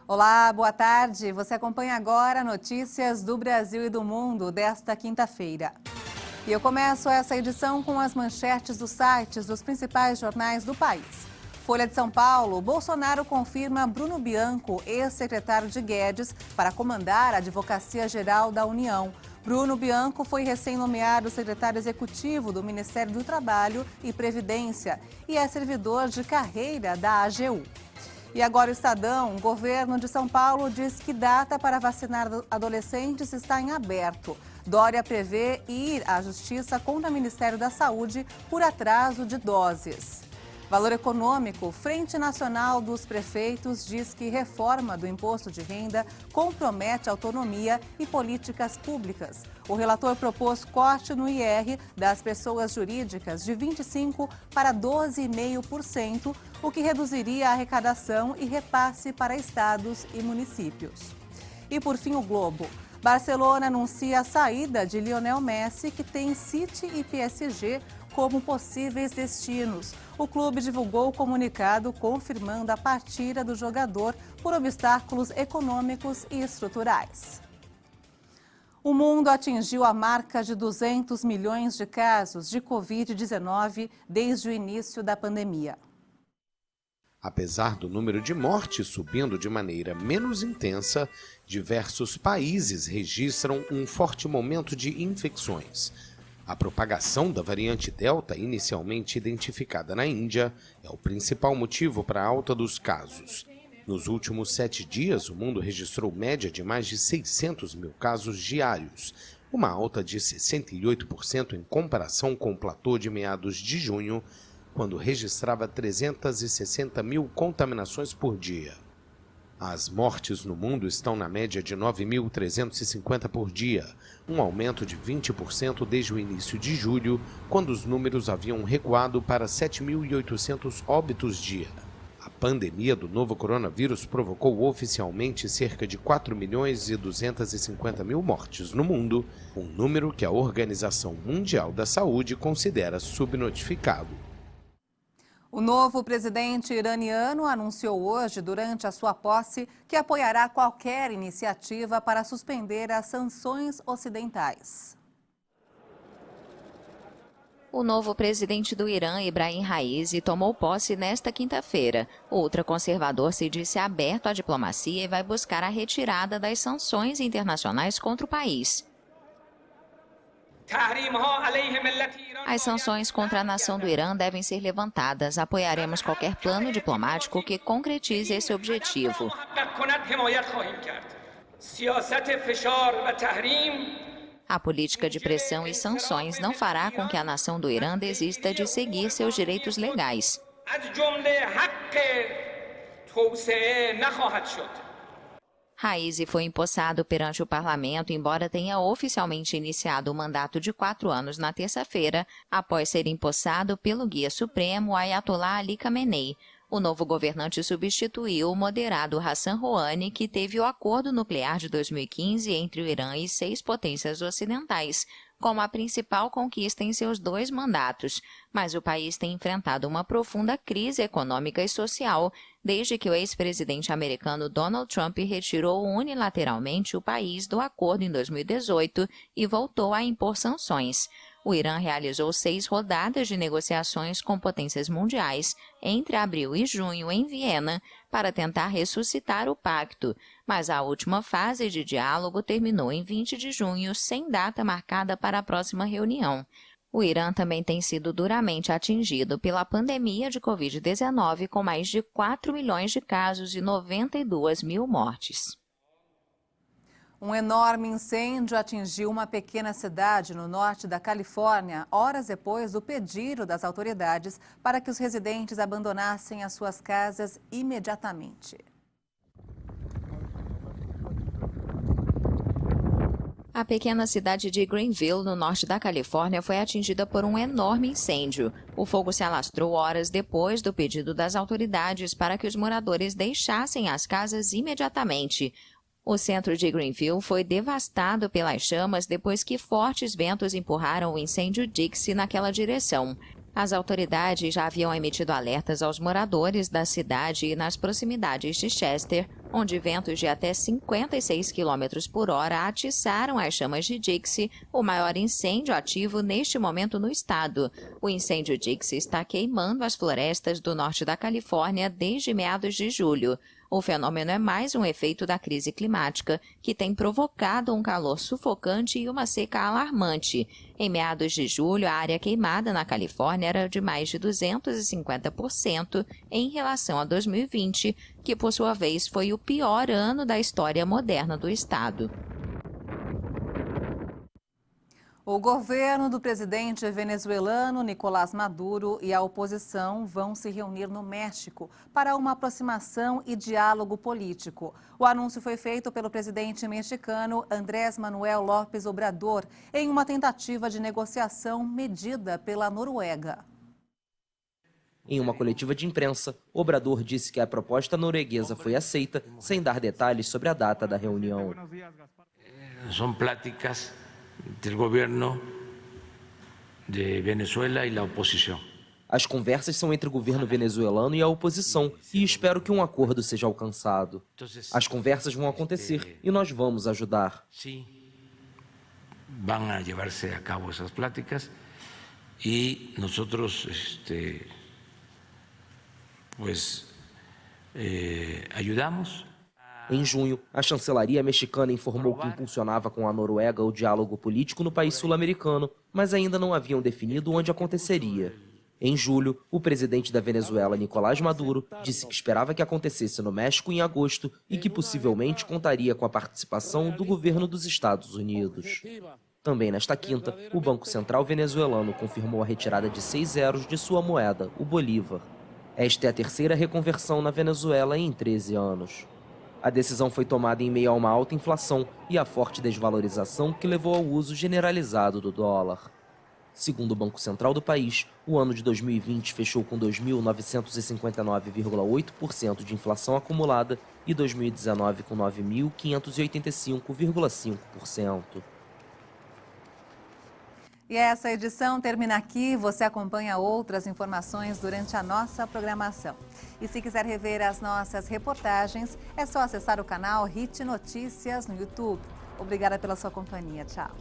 Olá, boa tarde. Você acompanha agora notícias do Brasil e do mundo desta quinta-feira. E eu começo essa edição com as manchetes dos sites dos principais jornais do país. Folha de São Paulo, Bolsonaro confirma Bruno Bianco, ex-secretário de Guedes, para comandar a Advocacia Geral da União. Bruno Bianco foi recém-nomeado secretário executivo do Ministério do Trabalho e Previdência e é servidor de carreira da AGU. E agora o Estadão, o governo de São Paulo diz que data para vacinar adolescentes está em aberto. Dória prevê ir à Justiça contra o Ministério da Saúde por atraso de doses. Valor Econômico, Frente Nacional dos Prefeitos diz que reforma do imposto de renda compromete autonomia e políticas públicas. O relator propôs corte no IR das pessoas jurídicas de 25% para 12,5%, o que reduziria a arrecadação e repasse para estados e municípios. E por fim, o Globo. Barcelona anuncia a saída de Lionel Messi, que tem City e PSG como possíveis destinos. O clube divulgou o comunicado confirmando a partida do jogador por obstáculos econômicos e estruturais. O mundo atingiu a marca de 200 milhões de casos de Covid-19 desde o início da pandemia. Apesar do número de mortes subindo de maneira menos intensa, diversos países registram um forte momento de infecções. A propagação da variante Delta, inicialmente identificada na Índia, é o principal motivo para a alta dos casos. Nos últimos 7 dias, o mundo registrou média de mais de 600 mil casos diários, uma alta de 68% em comparação com o platô de meados de junho, quando registrava 360 mil contaminações por dia. As mortes no mundo estão na média de 9.350 por dia, um aumento de 20% desde o início de julho, quando os números haviam recuado para 7.800 óbitos dia. A pandemia do novo coronavírus provocou oficialmente cerca de 4.250.000 mortes no mundo, um número que a Organização Mundial da Saúde considera subnotificado. O novo presidente iraniano anunciou hoje, durante a sua posse, que apoiará qualquer iniciativa para suspender as sanções ocidentais. O novo presidente do Irã, Ebrahim Raisi, tomou posse nesta quinta-feira. O ultraconservador se disse aberto à diplomacia e vai buscar a retirada das sanções internacionais contra o país. As sanções contra a nação do Irã devem ser levantadas. Apoiaremos qualquer plano diplomático que concretize esse objetivo. A política de pressão e sanções não fará com que a nação do Irã desista de seguir seus direitos legais. Raisi foi empossado perante o parlamento, embora tenha oficialmente iniciado o mandato de 4 anos na terça-feira, após ser empossado pelo guia supremo Ayatollah Ali Khamenei. O novo governante substituiu o moderado Hassan Rouhani, que teve o acordo nuclear de 2015 entre o Irã e 6 potências ocidentais, como a principal conquista em seus 2 mandatos, mas o país tem enfrentado uma profunda crise econômica e social desde que o ex-presidente americano Donald Trump retirou unilateralmente o país do acordo em 2018 e voltou a impor sanções. O Irã realizou 6 rodadas de negociações com potências mundiais entre abril e junho em Viena para tentar ressuscitar o pacto, mas a última fase de diálogo terminou em 20 de junho, sem data marcada para a próxima reunião. O Irã também tem sido duramente atingido pela pandemia de Covid-19, com mais de 4 milhões de casos e 92 mil mortes. Um enorme incêndio atingiu uma pequena cidade no norte da Califórnia, horas depois do pedido das autoridades para que os residentes abandonassem as suas casas imediatamente. A pequena cidade de Greenville, no norte da Califórnia, foi atingida por um enorme incêndio. O fogo se alastrou horas depois do pedido das autoridades para que os moradores deixassem as casas imediatamente. O centro de Greenville foi devastado pelas chamas depois que fortes ventos empurraram o incêndio Dixie naquela direção. As autoridades já haviam emitido alertas aos moradores da cidade e nas proximidades de Chester, onde ventos de até 56 km por hora atiçaram as chamas de Dixie, o maior incêndio ativo neste momento no estado. O incêndio Dixie está queimando as florestas do norte da Califórnia desde meados de julho. O fenômeno é mais um efeito da crise climática, que tem provocado um calor sufocante e uma seca alarmante. Em meados de julho, a área queimada na Califórnia era de mais de 250% em relação a 2020, que por sua vez foi o pior ano da história moderna do estado. O governo do presidente venezuelano Nicolás Maduro e a oposição vão se reunir no México para uma aproximação e diálogo político. O anúncio foi feito pelo presidente mexicano Andrés Manuel López Obrador em uma tentativa de negociação medida pela Noruega. Em uma coletiva de imprensa, Obrador disse que a proposta norueguesa foi aceita, sem dar detalhes sobre a data da reunião. São pláticas do governo de Venezuela e da oposição. As conversas são entre o governo venezuelano e a oposição e espero que um acordo seja alcançado. As conversas vão acontecer e nós vamos ajudar. Sim, vão a levar-se a cabo essas pláticas e nós ajudamos. Em junho, a chancelaria mexicana informou que impulsionava com a Noruega o diálogo político no país sul-americano, mas ainda não haviam definido onde aconteceria. Em julho, o presidente da Venezuela, Nicolás Maduro, disse que esperava que acontecesse no México em agosto e que possivelmente contaria com a participação do governo dos Estados Unidos. Também nesta quinta, o Banco Central venezuelano confirmou a retirada de 6 zeros de sua moeda, o bolívar. Esta é a terceira reconversão na Venezuela em 13 anos. A decisão foi tomada em meio a uma alta inflação e a forte desvalorização que levou ao uso generalizado do dólar. Segundo o Banco Central do país, o ano de 2020 fechou com 2.959,8% de inflação acumulada e 2019 com 9.585,5%. E essa edição termina aqui. Você acompanha outras informações durante a nossa programação. E se quiser rever as nossas reportagens, é só acessar o canal HIT Notícias no YouTube. Obrigada pela sua companhia. Tchau.